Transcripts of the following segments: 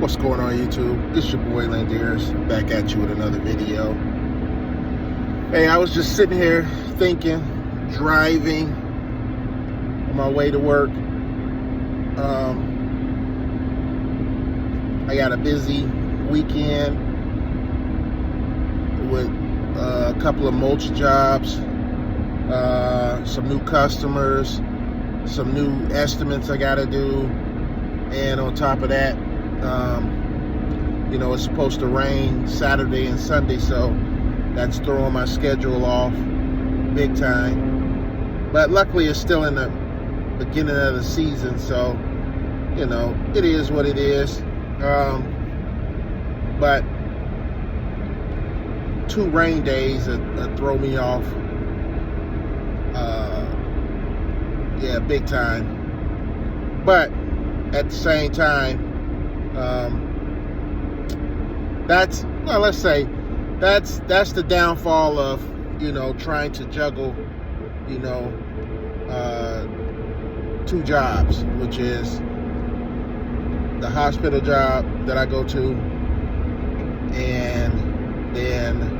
What's going on, YouTube? It's your boy Landeers, back at you with another video. Hey, I was just sitting here thinking, driving on my way to work. I got a busy weekend with a couple of mulch jobs, some new customers, some new estimates I gotta do, and on top of that, it's supposed to rain Saturday and Sunday, so that's throwing my schedule off big time. But luckily it's still in the beginning of the season, so it is what it is. But 2 rain days that throw me off, big time. But at the same time, that's the downfall of trying to juggle 2 jobs, which is the hospital job that I go to, and then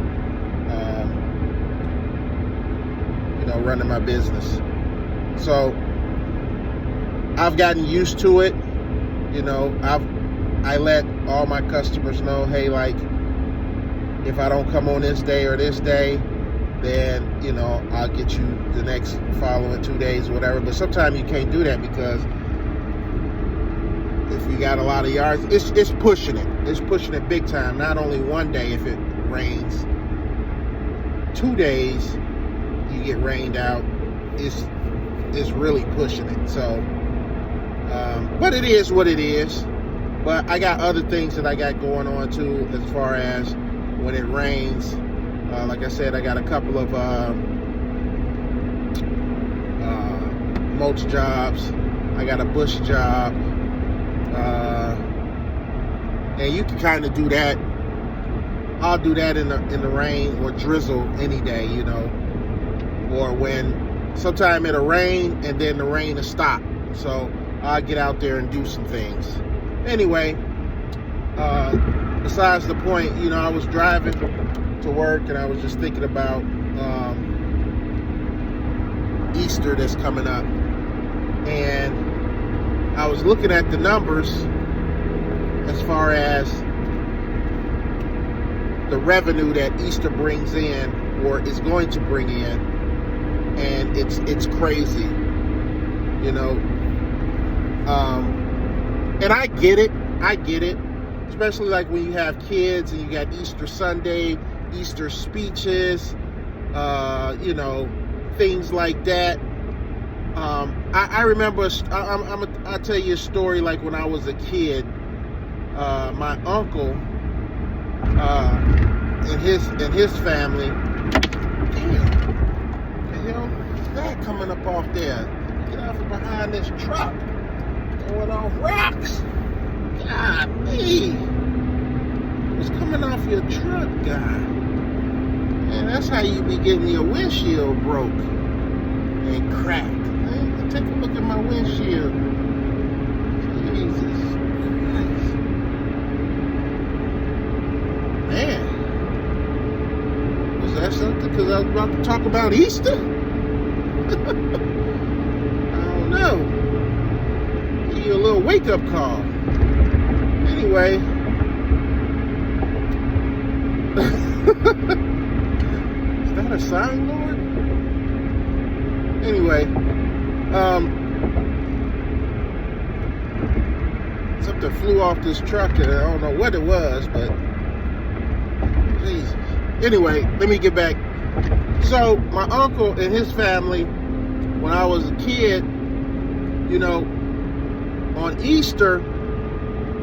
running my business. So I've gotten used to it. I let all my customers know, hey, like, if I don't come on this day or this day, then I'll get you the next following 2 days, whatever. But sometimes you can't do that, because if you got a lot of yards, it's pushing it big time. Not only one day, if it rains, 2 days you get rained out, it's really pushing it. So but it is what it is. But I got other things that I got going on too, as far as when it rains. Like I said, I got a couple of mulch jobs. I got a bush job. And you can kind of do that. I'll do that in the rain or drizzle any day, or when sometime it'll rain and then the rain will stop. So I'll get out there and do some things. Anyway, besides the point, I was driving to work and I was just thinking about Easter that's coming up. And I was looking at the numbers as far as the revenue that Easter brings in, or is going to bring in, and it's crazy, and I get it, especially like when you have kids and you got Easter Sunday, Easter speeches, things like that. I remember, I'll tell you a story. Like when I was a kid, my uncle and his family. Damn, the hell is that coming up off there? Get off from behind this truck, throwing off rocks. Golly, what's coming off your truck, guy? Man, that's how you be getting your windshield broke and cracked. Man, take a look at my windshield. Jesus Christ. Man, was that something? Because I was about to talk about Easter? I don't know. Give you a little wake-up call. Anyway. Is that a sign, Lord? Anyway, something flew off this truck and I don't know what it was, but Jesus. Anyway, let me get back. So my uncle and his family, when I was a kid, on Easter,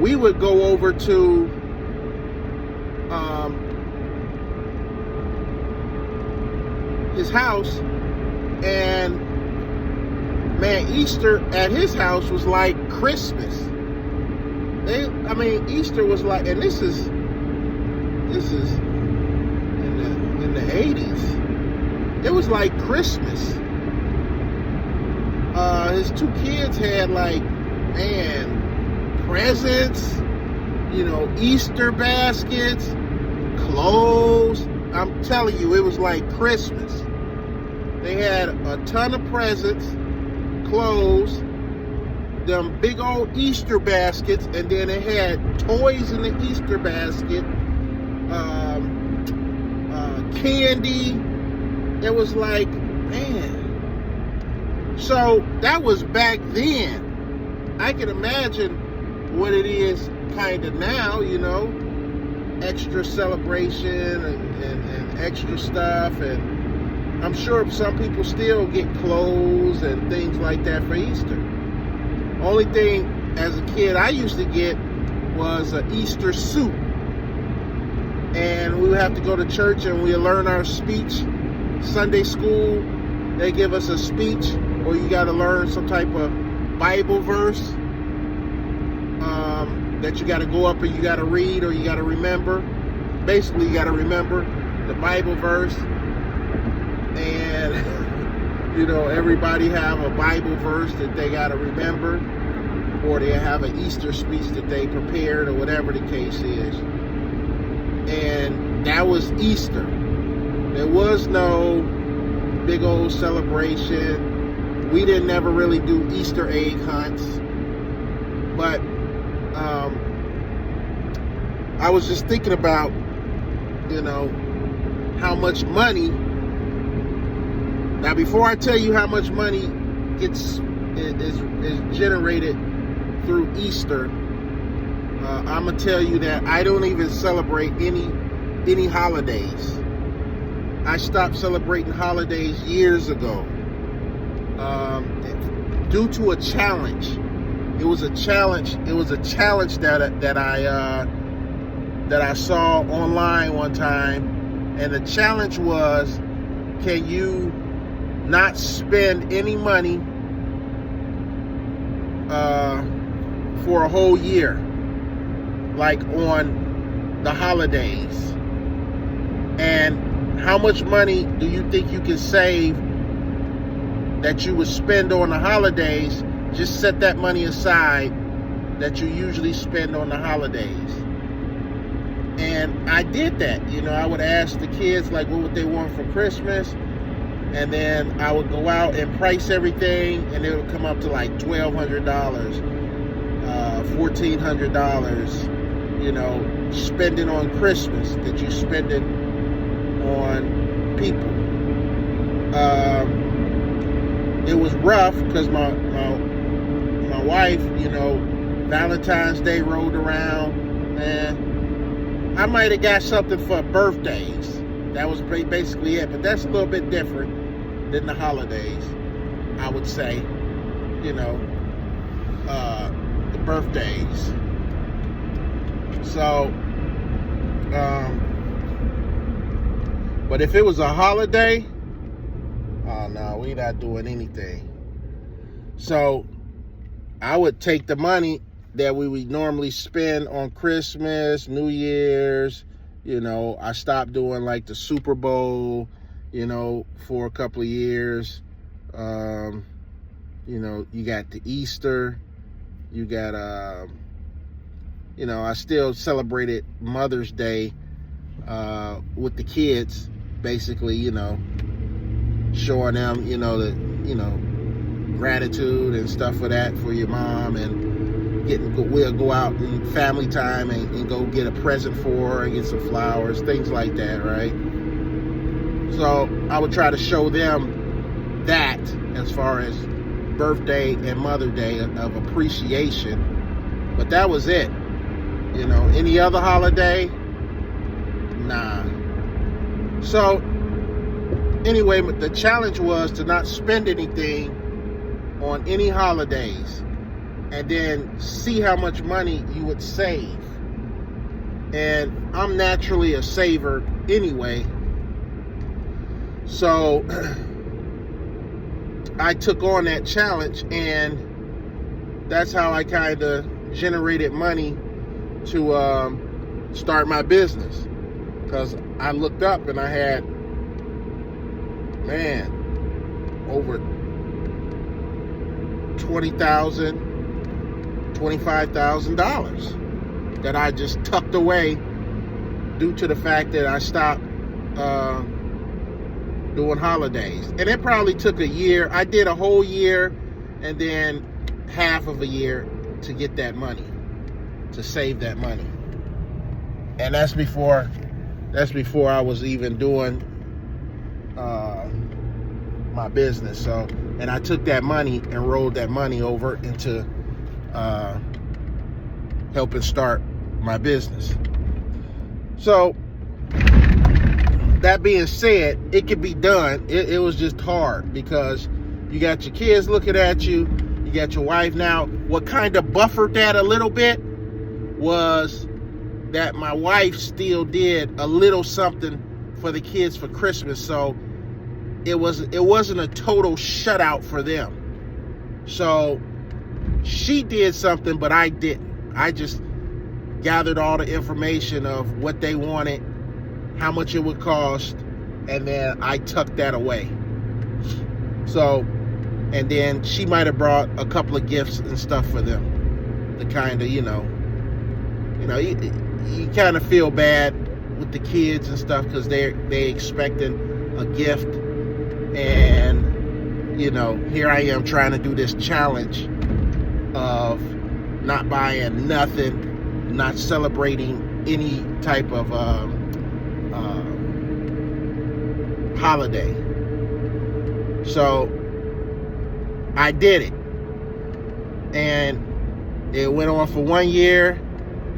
we would go over to his house, and man, Easter at his house was like Christmas. Easter was like, and this is in the 80s. It was like Christmas. His 2 kids had, like, man, presents. Easter baskets, clothes. I'm telling you, it was like Christmas. They had a ton of presents, clothes, them big old Easter baskets, and then it had toys in the Easter basket, candy. It was like, man. So that was back then. I can imagine what it is kind of now, extra celebration and extra stuff. And I'm sure some people still get clothes and things like that for Easter. Only thing as a kid I used to get was an Easter suit. And we would have to go to church and we learn our speech. Sunday school, they give us a speech, or you got to learn some type of Bible verse that you got to go up and you got to read, or you got to remember. Basically, you got to remember the Bible verse. And, everybody have a Bible verse that they got to remember, or they have an Easter speech that they prepared, or whatever the case is. And that was Easter. There was no big old celebration. We didn't ever really do Easter egg hunts. But I was just thinking about, how much money. Now, before I tell you how much money is generated through Easter, I'm gonna tell you that I don't even celebrate any holidays. I stopped celebrating holidays years ago due to a challenge. It was a challenge. It was a challenge that I saw online one time, and the challenge was, can you not spend any money for a whole year, like on the holidays? And how much money do you think you can save that you would spend on the holidays? Just set that money aside that you usually spend on the holidays. And I did that. I would ask the kids like what would they want for Christmas, and then I would go out and price everything, and it would come up to like $1,200, $1,400, spending on Christmas that you spending on people. It was rough because my wife, Valentine's Day rolled around, and I might have got something for birthdays. That was basically it, but that's a little bit different than the holidays, I would say. The birthdays. So, but if it was a holiday, oh no, we're not doing anything. So I would take the money that we would normally spend on Christmas, New Year's. I stopped doing like the Super Bowl, for a couple of years. You got the Easter, you got, I still celebrated Mother's Day with the kids, basically, showing them, the, gratitude and stuff for that, for your mom, and we'll go out in family time and go get a present for her and get some flowers, things like that, right? So I would try to show them that as far as birthday and Mother's Day of appreciation. But that was it. Any other holiday? Nah. So anyway, the challenge was to not spend anything on any holidays, and then see how much money you would save. And I'm naturally a saver anyway. So I took on that challenge, and that's how I kind of generated money to start my business. Because I looked up and I had, over $20,000, $25,000. that I just tucked away due to the fact that I stopped doing holidays. And it probably took a year. I did a whole year and then half of a year to get that money, to save that money. And that's before I was even doing my business. So, and I took that money and rolled that money over into helping start my business. So that being said, it could be done. It was just hard because you got your kids looking at you, you got your wife. Now, what kind of buffered that a little bit was that my wife still did a little something for the kids for Christmas, so it wasn't a total shutout for them. So she did something, but I didn't. I just gathered all the information of what they wanted, how much it would cost, and then I tucked that away. So, and then she might have brought a couple of gifts and stuff for them to kind of, you kind of feel bad with the kids and stuff because they expecting a gift, and here I am trying to do this challenge of not buying nothing, not celebrating any type of holiday. So I did it, and it went on for 1 year.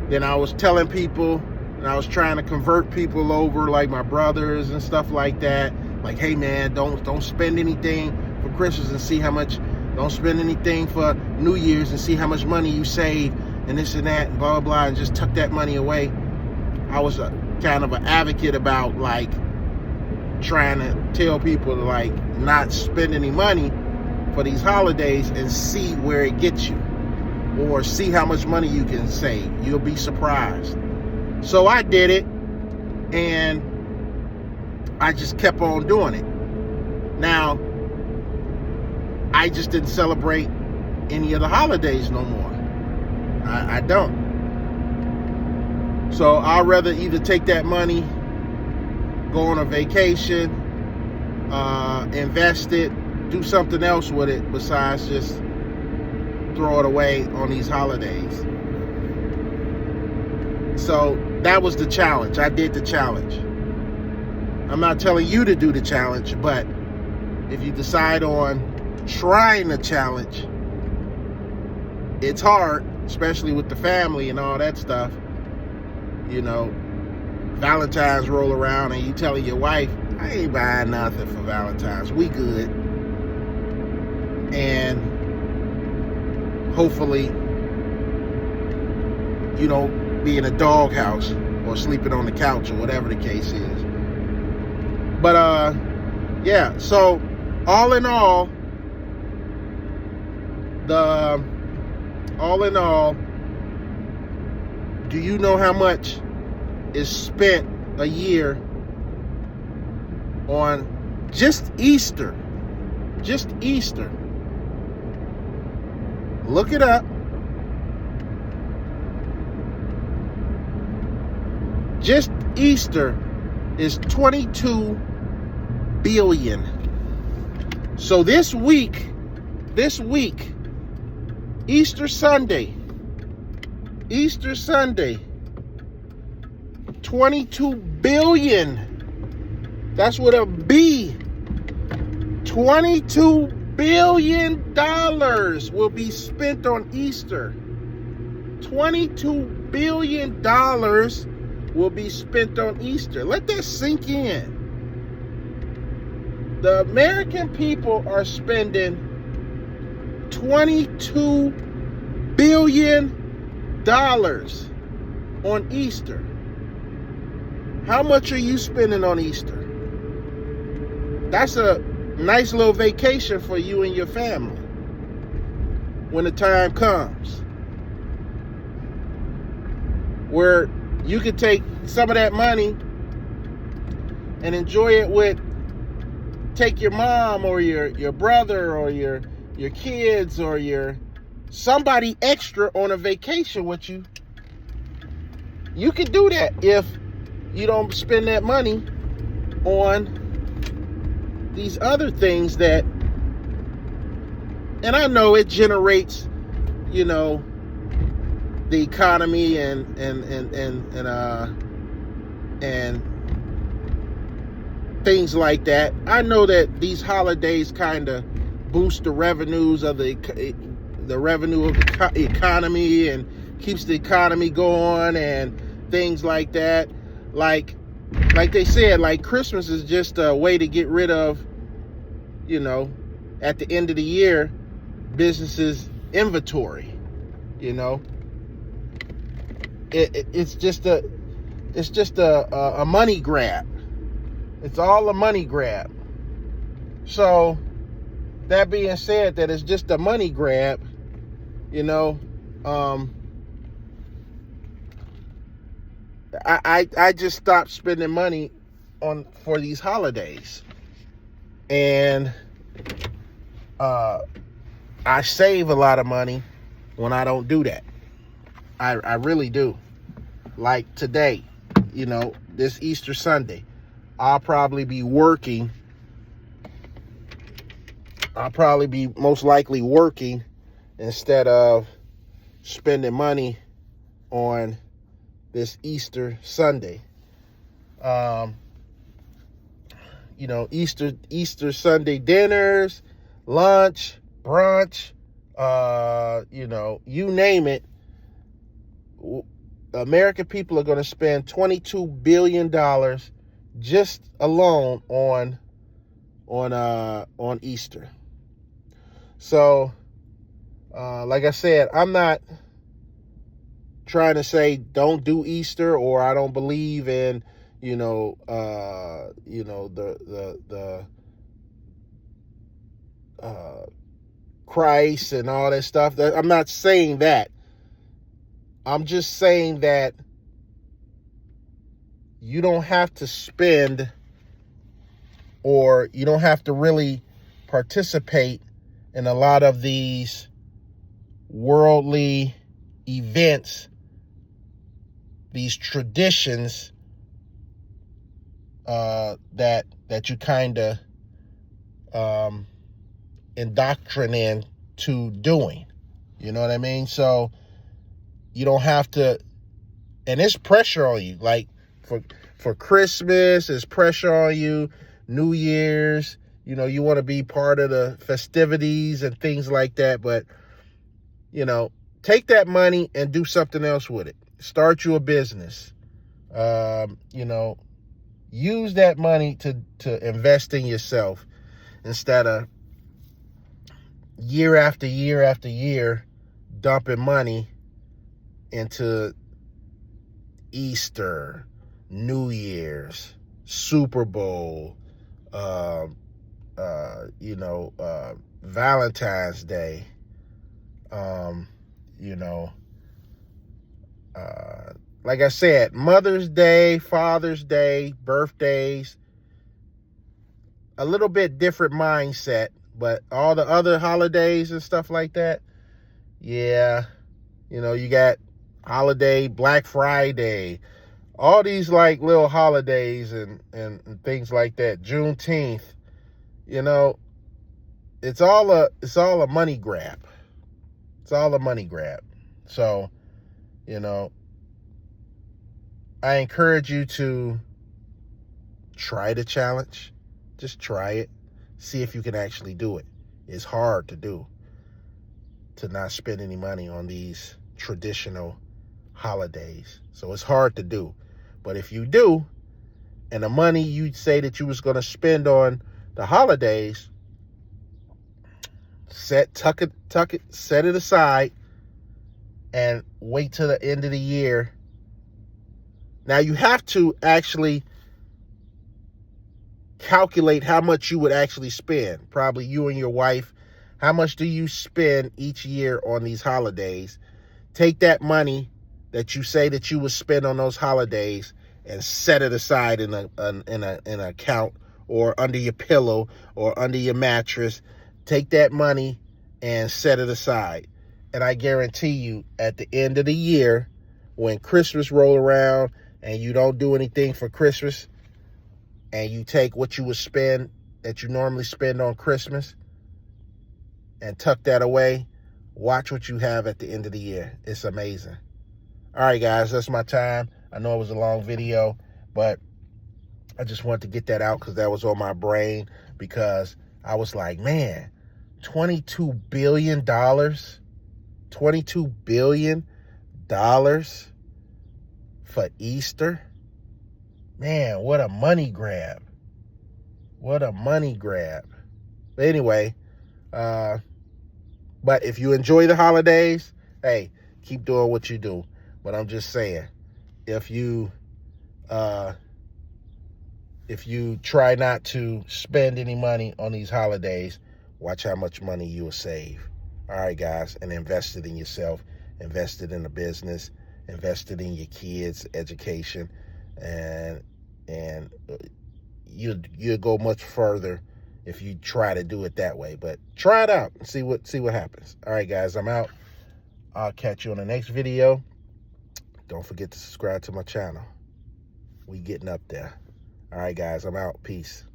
Then I was telling people, and I was trying to convert people over, like my brothers and stuff like that. Like, hey man, don't spend anything for Christmas and see how much. Don't spend anything for New Year's and see how much money you save, and this and that, and blah, blah, blah, and just tuck that money away. I was kind of an advocate about, like, trying to tell people to, like, not spend any money for these holidays and see where it gets you, or see how much money you can save. You'll be surprised. So I did it, and I just kept on doing it. Now, I just didn't celebrate any of the holidays no more. I don't. So I'd rather either take that money, go on a vacation, invest it, do something else with it besides just throw it away on these holidays. So that was the challenge. I did the challenge. I'm not telling you to do the challenge, but if you decide on trying the challenge, it's hard, especially with the family and all that stuff. Valentine's roll around and you telling your wife, I ain't buying nothing for Valentine's, we good. And hopefully you don't be in a doghouse or sleeping on the couch or whatever the case is. But yeah, so all in all, do you know how much is spent a year on just Easter? Just Easter. Look it up. Just Easter is 22 billion. So this week, Easter Sunday, 22 billion. That's what a B. $22 billion will be spent on Easter. $22 billion will be spent on Easter. Let that sink in. The American people are spending $22 billion on Easter. How much are you spending on Easter? That's a nice little vacation for you and your family when the time comes, where you could take some of that money and enjoy it with, take your mom or your brother or your kids or your somebody extra on a vacation with you You can do that if you don't spend that money on these other things that, and I know it generates, you know, the economy and things like that. I know that these holidays kind of boost the revenues of the revenue of the economy and keeps the economy going and things like that. Like they said, like Christmas is just a way to get rid of, you know, at the end of the year, businesses' inventory. You know, it's just a money grab. It's all a money grab. So that being said, that it's just a money grab, you know, I just stopped spending money for these holidays, and I save a lot of money when I don't do that. I really do. Like today, you know, this Easter Sunday, I'll probably be working. I'll probably be most likely working instead of spending money on this Easter Sunday. You know, Easter Sunday dinners, lunch, brunch, you know, you name it. American people are going to spend $22 billion just alone on Easter. So, like I said, I'm not trying to say don't do Easter, or I don't believe in, you know, the Christ and all that stuff. I'm not saying that. I'm just saying that you don't have to spend, or you don't have to really participate in a lot of these worldly events, these traditions that you kind of indoctrinate to doing. You know what I mean? So you don't have to, and it's pressure on you. Like for Christmas, it's pressure on you. New Year's, you know, you want to be part of the festivities and things like that. But, you know, take that money and do something else with it. Start you a business. You know, use that money to invest in yourself instead of year after year after year dumping money into Easter, New Year's, Super Bowl, you know, Valentine's Day, you know, like I said, Mother's Day, Father's Day, birthdays, a little bit different mindset, but all the other holidays and stuff like that, yeah, you know, you got holiday, Black Friday, all these like little holidays and things like that, Juneteenth, you know, it's all a money grab. It's all a money grab. So, you know, I encourage you to try the challenge. Just try it. See if you can actually do it. It's hard to do, to not spend any money on these traditional holidays. So it's hard to do. But if you do, and the money you say that you was going to spend on the holidays, tuck it, set it aside, and wait till the end of the year. Now you have to actually calculate how much you would actually spend. Probably you and your wife. How much do you spend each year on these holidays? Take that money that you say that you would spend on those holidays and set it aside in an account, or under your pillow, or under your mattress. Take that money and set it aside. And I guarantee you, at the end of the year, when Christmas roll around and you don't do anything for Christmas, and you take what you would spend that you normally spend on Christmas and tuck that away, watch what you have at the end of the year. It's amazing. All right, guys, that's my time. I know it was a long video, but I just wanted to get that out because that was on my brain, because I was like, man, $22 billion, $22 billion for Easter. Man, what a money grab. What a money grab. But anyway, but if you enjoy the holidays, hey, keep doing what you do. But I'm just saying, if you try not to spend any money on these holidays, watch how much money you will save. All right, guys, and invest it in yourself, invest it in a business, invest it in your kids' education, and you'll go much further if you try to do it that way. But try it out and see what happens. All right, guys, I'm out. I'll catch you on the next video. Don't forget to subscribe to my channel. We getting up there. All right, guys, I'm out. Peace.